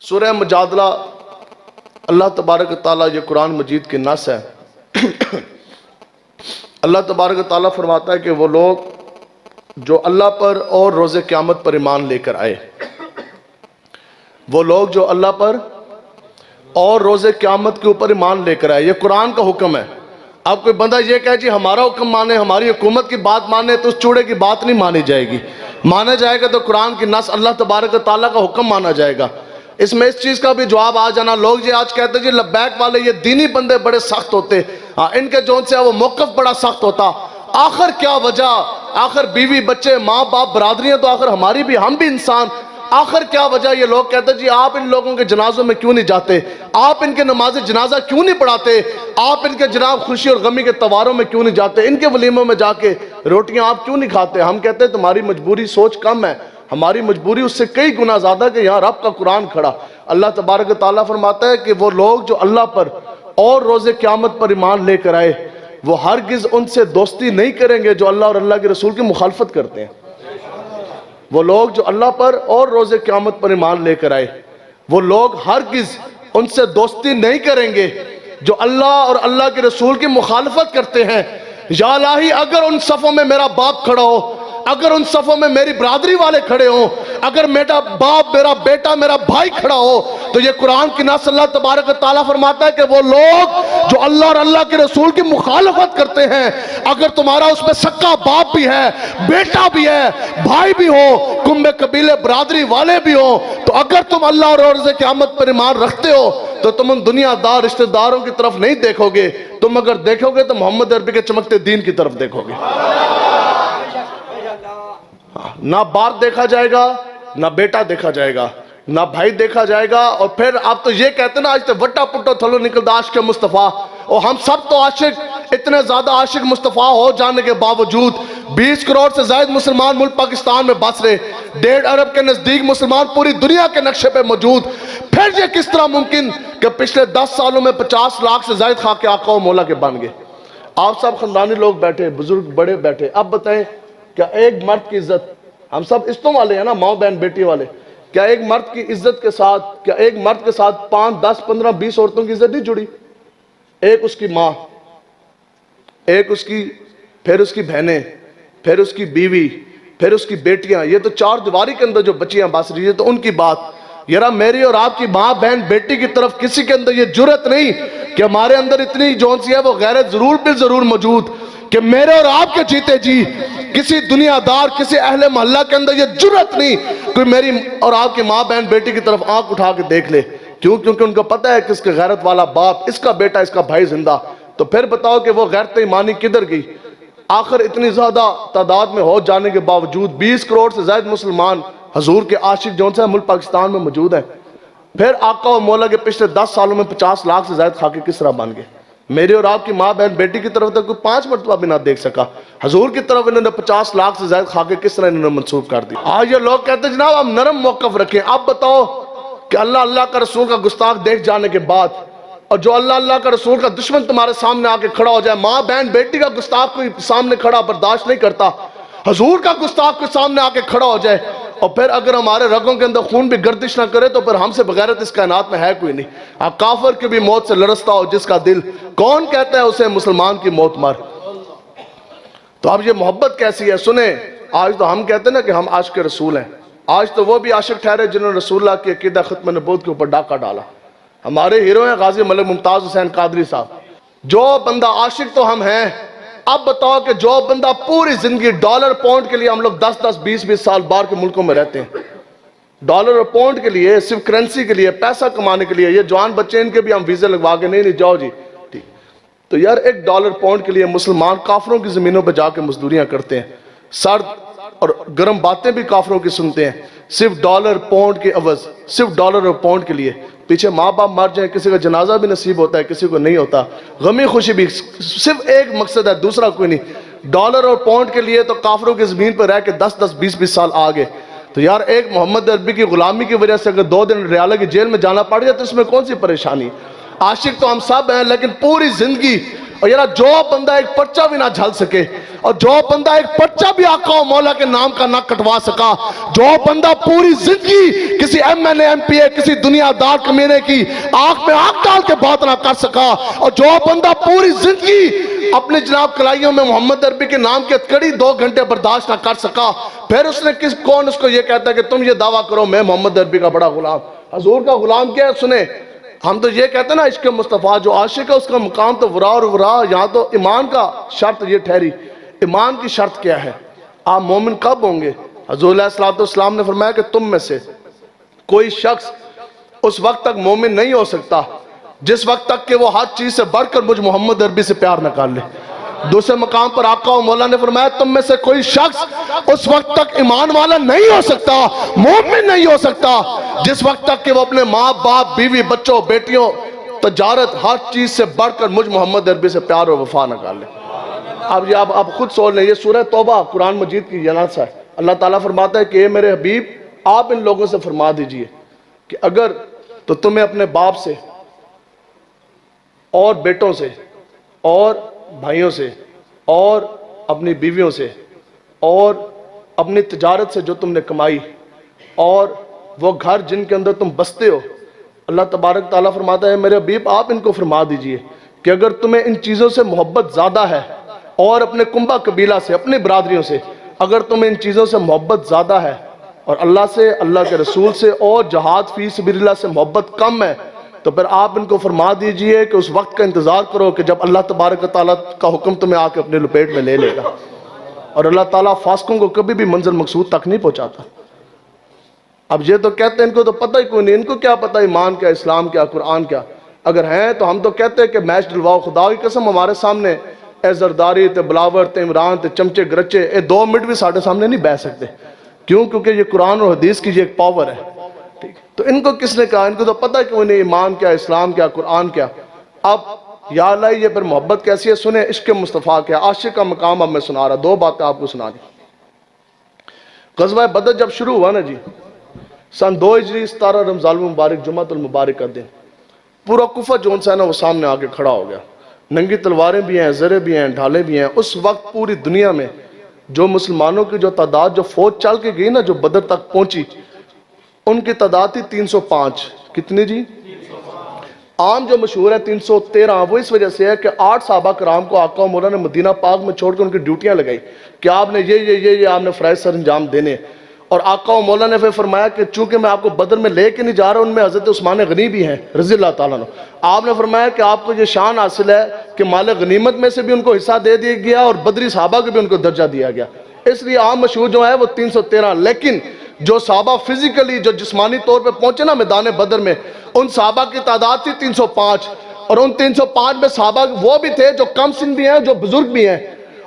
سورہ مجادلہ اللہ تبارک و تعالیٰ یہ قرآن مجید کی نص ہے۔ اللہ تبارک و تعالیٰ فرماتا ہے کہ وہ لوگ جو اللہ پر اور روز قیامت پر ایمان لے کر آئے، وہ لوگ جو اللہ پر اور روز قیامت کے اوپر ایمان لے کر آئے، یہ قرآن کا حکم ہے۔ اب کوئی بندہ یہ کہے جی ہمارا حکم مانے، ہماری حکومت کی بات مانے، تو اس چوڑے کی بات نہیں مانی جائے گی۔ مانا جائے گا تو قرآن کی نص اللہ تبارک و تعالیٰ کا حکم مانا جائے گا۔ اس میں اس چیز کا بھی جواب آ جانا، لوگ جی آج کہتے ہیں جی لبیک والے یہ دینی بندے بڑے سخت ہوتے، ان کے جون سے وہ موقف بڑا سخت ہوتا۔ آخر کیا وجہ؟ آخر بیوی بچے ماں باپ برادریاں تو آخر ہماری بھی، ہم بھی انسان۔ آخر کیا وجہ یہ لوگ کہتے ہیں جی آپ ان لوگوں کے جنازوں میں کیوں نہیں جاتے، آپ ان کے نماز جنازہ کیوں نہیں پڑھاتے، آپ ان کے جناب خوشی اور غمی کے تہواروں میں کیوں نہیں جاتے، ان کے ولیموں میں جا کے روٹیاں آپ کیوں نہیں کھاتے؟ ہم کہتے ہیں تمہاری مجبوری سوچ کم ہے، ہماری مجبوری اس سے کئی گنا زیادہ کہ یہاں رب کا قرآن کھڑا۔ اللہ تبارک و تعالیٰ فرماتا ہے کہ وہ لوگ جو اللہ پر اور روز قیامت پر ایمان لے کر آئے، وہ ہرگز ان سے دوستی نہیں کریں گے جو اللہ اور اللہ کے رسول کی مخالفت کرتے ہیں۔ وہ لوگ جو اللہ پر اور روز قیامت پر ایمان لے کر آئے، وہ لوگ ہرگز ان سے دوستی نہیں کریں گے جو اللہ اور اللہ کے رسول کی مخالفت کرتے ہیں۔ یا الہی اگر ان صفوں میں میرا باپ کھڑا ہو، اگر ان صفوں میں میری برادری والے کھڑے ہوں، اگر میرا باپ، میرا بیٹا، میرا بھائی کھڑا ہو، تو یہ قرآن کی نص اللہ تبارک و تعالیٰ فرماتا ہے کہ وہ لوگ جو اللہ اور اللہ کے رسول کی مخالفت کرتے ہیں، اگر تمہارا اس میں سکا باپ بھی ہے، بیٹا بھی ہے، بھائی بھی ہو، کنبے قبیلے برادری والے بھی ہوں، تو اگر تم اللہ اور روز قیامت پر ایمان رکھتے ہو تو تم ان دنیا دار رشتہ داروں کی طرف نہیں دیکھو گے، تم اگر دیکھو گے تو محمد عربی کے چمکتے دین کی طرف دیکھو گے۔ نہ باپ دیکھا جائے گا، نہ بیٹا دیکھا جائے گا، نہ بھائی دیکھا جائے گا۔ اور پھر آپ تو یہ کہتے ہیں نا آج تو وٹا پٹو تھلو نکلتا عاشق مصطفیٰ، اور ہم سب تو عاشق، اتنے زیادہ عاشق مصطفیٰ ہو جانے کے باوجود 20 کروڑ سے زائد مسلمان ملک پاکستان میں بس رہے، 1.5 ارب کے نزدیک مسلمان پوری دنیا کے نقشے پہ موجود، پھر یہ کس طرح ممکن کہ پچھلے 10 سالوں میں 50 لاکھ سے زائد خاک آقا و مولا کے بن گئے؟ آپ سب خاندانی لوگ بیٹھے، بزرگ بڑے بیٹھے، اب بتائیں کیا ایک مرد کی عزت، ہم سب عزتوں والے ہیں نا، ماں بہن بیٹی والے، کیا ایک مرد کی عزت کے ساتھ، کیا ایک مرد کے ساتھ 5 10 15 20 عورتوں کی عزت نہیں جڑی؟ ایک اس کی ماں، ایک اس کی، پھر اس کی بہنیں، پھر اس کی بیوی، پھر اس کی بیٹیاں، یہ تو 4 دیواری کے اندر جو بچیاں بس رہی ہے، تو ان کی بات یارا میری اور آپ کی ماں بہن بیٹی کی طرف کسی کے اندر یہ جرت نہیں کہ ہمارے اندر اتنی جون سی ہے وہ غیرت ضرور بالضرور موجود کہ میرے اور آپ کے جیتے جی کسی دنیا دار، کسی اہل محلہ کے اندر یہ جرت نہیں کوئی میری اور آپ کی ماں بہن بیٹی کی طرف آنکھ اٹھا کے دیکھ لے۔ کیوں؟ کیونکہ ان کو پتہ ہے کہ اس کے غیرت والا باپ، اس کا بیٹا، اس کا بھائی زندہ۔ تو پھر بتاؤ کہ وہ غیرت ایمانی کدھر گئی؟ آخر اتنی زیادہ تعداد میں ہو جانے کے باوجود 20 کروڑ سے زائد مسلمان حضور کے عاشق جون سے ملک پاکستان میں موجود ہیں، پھر آقا و مولا کے پچھلے 10 سالوں میں 50 لاکھ سے زائد خاکے کس طرح بن گئے؟ میرے اور آپ کی ماں بہن بیٹی کی طرف تک کوئی 5 مرتبہ بھی نہ دیکھ سکا، حضور کی طرف انہوں نے 50 لاکھ سے زائد خاکے کس طرح انہوں نے منسوخ کر دی؟ آج یہ لوگ کہتے ہیں جناب ہم نرم موقف رکھیں۔ اب بتاؤ کہ اللہ کا رسول کا گستاخ دیکھ جانے کے بعد، اور جو اللہ کا رسول کا دشمن تمہارے سامنے آ کے کھڑا ہو جائے، ماں بہن بیٹی کا گستاخ کوئی سامنے کھڑا برداشت نہیں کرتا، حضور کا گستاخ کوئی سامنے آ کے کھڑا ہو جائے، اور پھر اگر ہمارے رگوں کے اندر خون بھی گردش نہ کرے تو پھر ہم سے بغیرت اس کائنات میں ہے کوئی نہیں۔ کافر کی بھی موت سے لرزتا ہو جس کا دل، کون کہتا ہے اسے مسلمان کی موت مر؟ تو اب یہ محبت کیسی ہے؟ سنیں، آج تو ہم کہتے ہیں نا کہ ہم عاشق رسول ہیں، آج تو وہ بھی عاشق ٹھہرے جنہوں نے رسول اللہ کی عقیدہ ختم نبوت کے اوپر ڈاکہ ڈالا۔ ہمارے ہیرو ہیں غازی ملک ممتاز حسین قادری صاحب۔ جو بندہ عاشق تو ہم ہیں، اب بتاؤ کہ جو بندہ پوری زندگی ڈالر پاؤنڈ کے لیے، ہم لوگ 10 20 سال باہر کے ملکوں میں رہتے ہیں، ڈالر اور پاؤنڈ کے لیے، صرف کرنسی کے لیے، پیسہ کمانے کے لیے، یہ جوان بچے ان کے بھی ہم ویزے لگوا کے نہیں جاؤ جی ٹھیک، تو یار $1 پاؤنڈ کے لیے مسلمان کافروں کی زمینوں پہ جا کے مزدوریاں کرتے ہیں، سرد اور گرم باتیں بھی کافروں کی سنتے ہیں، صرف ڈالر پاؤنڈ کے عوض، صرف ڈالر اور پاؤنڈ کے لیے۔ پیچھے ماں باپ مر جائیں، کسی کا جنازہ بھی نصیب ہوتا ہے، کسی کو نہیں ہوتا، غمی خوشی بھی، صرف ایک مقصد ہے، دوسرا کوئی نہیں۔ ڈالر اور پاؤنڈ کے لیے تو کافروں کی زمین پر رہ کے 10 20 سال آگے۔ تو یار ایک محمد عربی کی غلامی کی وجہ سے اگر 2 دن ریالہ کی جیل میں جانا پڑ جائے تو اس میں کون سی پریشانی؟ عاشق تو ہم سب ہیں، لیکن پوری زندگی اور یار جو بندہ ایک پرچہ بھی نہ جھل سکے، اور جو بندہ ایک پرچہ بھی آقا و مولا کے نام کا نہ کٹوا سکا، جو بندہ پوری زندگی کسی M N A M P A کسی دنیا دار کمینے کی آنکھ میں آنکھ ڈال کے بات نہ کر سکا، اور جو بندہ پوری زندگی اپنے جناب کلائیوں میں محمد عربی کے نام کے کڑی 2 گھنٹے برداشت نہ کر سکا، پھر اس نے کون اس کو یہ کہتا ہے کہ تم یہ دعویٰ کرو میں محمد عربی کا بڑا غلام؟ حضور کا غلام کیا ہے؟ سنیں، ہم تو یہ کہتے ہیں نا عشق مصطفیٰ، جو عاشق ہے اس کا مقام تو ورا اور ورا، یہاں تو ایمان کا شرط یہ ٹھہری۔ ایمان کی شرط کیا ہے؟ آپ مومن کب ہوں گے؟ حضور علیہ السلام نے فرمایا کہ تم میں سے کوئی شخص اس وقت تک مومن نہیں ہو سکتا جس وقت تک کہ وہ ہر چیز سے بڑھ کر مجھ محمد عربی سے پیار نہ کر لے۔ دوسرے مقام پر آقا و مولا نے فرمایا تم میں سے کوئی شخص اس وقت تک ایمان والا نہیں ہو سکتا، مومن نہیں ہو سکتا جس وقت تک کہ وہ اپنے ماں باپ بیوی بچوں بیٹیوں تجارت ہر چیز سے بڑھ کر مجھ محمد عربی سے پیار و وفا نہ کر لے۔ اب یہ آپ خود سوچ لیں، یہ سورہ توبہ قرآن مجید کی جنات ہے۔ اللہ تعالیٰ فرماتا ہے کہ اے میرے حبیب آپ ان لوگوں سے فرما دیجئے کہ اگر تو تمہیں اپنے باپ سے اور بیٹوں سے اور بھائیوں سے اور اپنی بیویوں سے اور اپنی تجارت سے جو تم نے کمائی اور وہ گھر جن کے اندر تم بستے ہو، اللہ تبارک تعالیٰ فرماتا ہے میرے حبیب آپ ان کو فرما دیجئے کہ اگر تمہیں ان چیزوں سے محبت زیادہ ہے اور اپنے کنبہ قبیلہ سے اپنی برادریوں سے اگر تمہیں ان چیزوں سے محبت زیادہ ہے اور اللہ سے اللہ کے رسول سے اور جہاد فی سبیل اللہ سے محبت کم ہے، تو پھر آپ ان کو فرما دیجئے کہ اس وقت کا انتظار کرو کہ جب اللہ تبارک تعالیٰ کا حکم تمہیں آ کے اپنے لپیٹ میں لے لے گا۔ اور اللہ تعالیٰ فاسقوں کو کبھی بھی منزل مقصود تک نہیں پہنچاتا۔ اب یہ تو کہتے ہیں ان کو تو پتہ ہی کوئی نہیں، ان کو کیا پتہ ایمان کیا، اسلام کیا، قرآن کیا؟ اگر ہیں تو ہم تو کہتے ہیں کہ میچ ڈلواؤ، خدا کی قسم ہمارے سامنے اے زرداری تے بلاور تے عمران تے چمچے گرچے اے 2 منٹ بھی ساڑھے سامنے نہیں بہ سکتے، کیوں؟ کیونکہ یہ قرآن اور حدیث کی یہ ایک پاور ہے۔ تو ان کو کس نے کہا؟ ان کو تو پتہ ہے کہ انہیں ایمان کیا، اسلام کیا، قرآن کیا۔ اب یا اللہ یہ پھر محبت کیسی ہے؟ سنیں عشق مصطفیٰ کیا، عاشق کا مقام اب میں سنا رہا، 2 باتیں آپ کو سنا دی۔ غزوہ بدر جب شروع ہوا نا جی، سن 2 ہجری 17 رمضان المبارک جمعہ المبارک کا دن، پورا کفر جون سا ہے نا وہ سامنے آ کے کھڑا ہو گیا، ننگی تلواریں بھی ہیں، زرے بھی ہیں، ڈھالیں بھی ہیں۔ اس وقت پوری دنیا میں جو مسلمانوں کی جو تعداد جو فوج چل کے گئی نا جو بدر تک پہنچی، ان کی تعداد تھی 305۔ کتنی جی؟ عام جو مشہور ہے 313، وہ اس وجہ سے ہے کہ 8 صحابہ کرام کو آقا و مولا نے مدینہ پاک میں چھوڑ کے ان کی ڈیوٹیاں لگائی کہ آپ نے یہ آپ نے فرائض سر انجام دینے، اور آقا و مولا نے پھر فرمایا کہ چونکہ میں آپ کو بدر میں لے کے نہیں جا رہا، ان میں حضرت عثمان غنی بھی ہیں رضی اللہ تعالیٰ عنہ، آپ نے فرمایا کہ آپ کو یہ شان حاصل ہے کہ مال غنیمت میں سے بھی ان کو حصہ دے دیا گیا اور بدری صحابہ کو بھی ان کو درجہ دیا گیا، اس لیے عام مشہور جو ہے وہ 313۔ لیکن جو صحابہ فزیکلی جو جسمانی طور پہ پہنچے نا میدان بدر میں، ان صحابہ کی تعداد تھی 305، اور ان 305 میں صحابہ وہ بھی تھے جو کم سن بھی ہیں جو بزرگ بھی ہیں،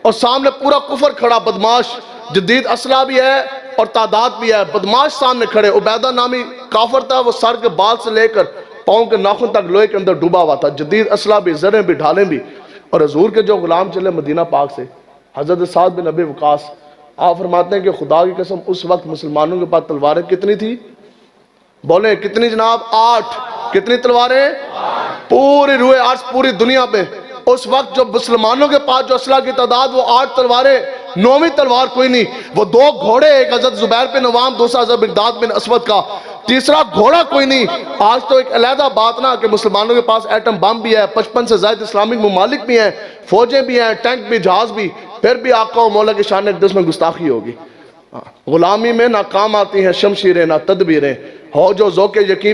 اور سامنے پورا کفر کھڑا، بدماش جدید اسلحہ بھی ہے اور تعداد بھی ہے، بدماش سامنے کھڑے۔ عبیدہ نامی کافر تھا، وہ سر کے بال سے لے کر پاؤں کے ناخن تک لوہے کے اندر ڈوبا ہوا تھا، جدید اسلحہ بھی، زریں بھی، ڈھالیں بھی۔ اور حضور کے جو غلام چلے مدینہ پاک سے، حضرت سعد بن ابی وقاص، آپ فرماتے ہیں کہ خدا کی قسم اس وقت مسلمانوں کے پاس تلواریں کتنی تھی؟ بولیں کتنی جناب؟ 8۔ کتنی تلواریں؟ پوری روئے عرض پوری دنیا پہ اس وقت جو مسلمانوں کے پاس جو اسلحہ کی تعداد وہ 8 تلواریں، 9ویں تلوار کوئی نہیں، وہ 2 گھوڑے، ایک حضرت زبیر بن عوام، دوسرا حضرت مقداد بن اسود کا، تیسرا گھوڑا کوئی نہیں۔ آج تو ایک علیحدہ بات نا کہ مسلمانوں کے پاس ایٹم بم بھی ہے، 55 سے زائد اسلامک ممالک بھی ہیں، فوجیں بھی ہیں، ٹینک بھی، جہاز بھی، پھر بھی آقا و مولا کی شان اقدس میں گستاخی ہوگی۔ غلامی میں نہ کام آتی ہیں شمشیریں نہ تدبیریں، ہو جو ذوق یقین